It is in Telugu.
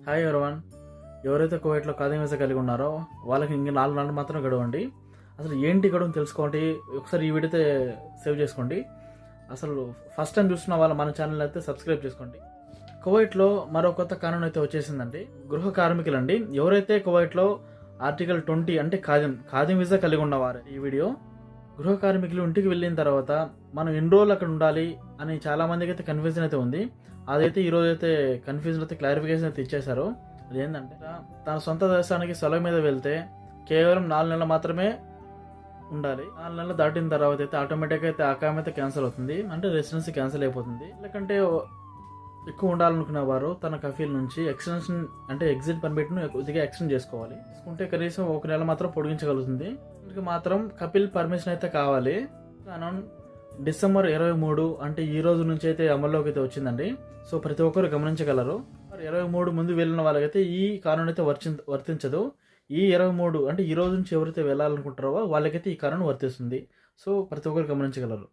Hi everyone. ఎవరైతే కువైట్లో ఖాదీ వీసా కలిగి ఉన్నారో వాళ్ళకి ఇంక 4 నెలలు మాత్రం గడవండి. అసలు ఏంటి గడువు తెలుసుకోండి. ఒకసారి ఈ వీడియో అయితే సేవ్ చేసుకోండి. అసలు ఫస్ట్ టైం చూస్తున్న వాళ్ళు మన ఛానల్ అయితే సబ్స్క్రైబ్ చేసుకోండి. కువైట్లో మరో కొత్త కానూన్ అయితే వచ్చేసిందండి. గృహ కార్మికులండి, ఎవరైతే కువైట్లో ఆర్టికల్ 20 అంటే ఖాదీ వీసా కలిగి ఉన్నవారు. ఈ వీడియో గృహ కార్మికులు ఇంటికి వెళ్ళిన తర్వాత మనం ఎన్ని రోజులు అక్కడ ఉండాలి అని చాలా మందికి అయితే కన్ఫ్యూజన్ అయితే ఉంది. అదైతే ఈరోజు అయితే కన్ఫ్యూజన్ అయితే క్లారిఫికేషన్ అయితే ఇచ్చేశారు. అదేంటంటే తన సొంత దేశానికి సెలవు మీద వెళ్తే కేవలం 4 నెలలు మాత్రమే ఉండాలి. 4 నెలలు దాటిన తర్వాత అయితే ఆటోమేటిక్గా అయితే ఆ కామ్ అయితే క్యాన్సిల్ అవుతుంది, అంటే రెసిడెన్సీ క్యాన్సిల్ అయిపోతుంది. ఎందుకంటే ఎక్కువ ఉండాలనుకున్న వారు తన కఫీల్ నుంచి ఎక్స్టెన్షన్ అంటే ఎగ్జిట్ పర్మిట్ను కొద్దిగా ఎక్స్టెండ్ చేసుకోవాలి. తీసుకుంటే కనీసం 1 నెల మాత్రం పొడిగించగలుగుతుంది. దీనికి మాత్రం కపిల్ పర్మిషన్ అయితే కావాలి. కానూన్ డిసెంబర్ 23 అంటే ఈ రోజు నుంచి అయితే అమల్లోకి అయితే వచ్చిందండి. సో ప్రతి ఒక్కరు గమనించగలరు. 23 ముందు వెళ్ళిన వాళ్ళకైతే ఈ కానూన్ అయితే వర్తించదు. ఈ 23 అంటే ఈ రోజు నుంచి ఎవరైతే వెళ్ళాలనుకుంటారో వాళ్ళకైతే ఈ కానూన్ వర్తిస్తుంది. సో ప్రతి ఒక్కరు గమనించగలరు.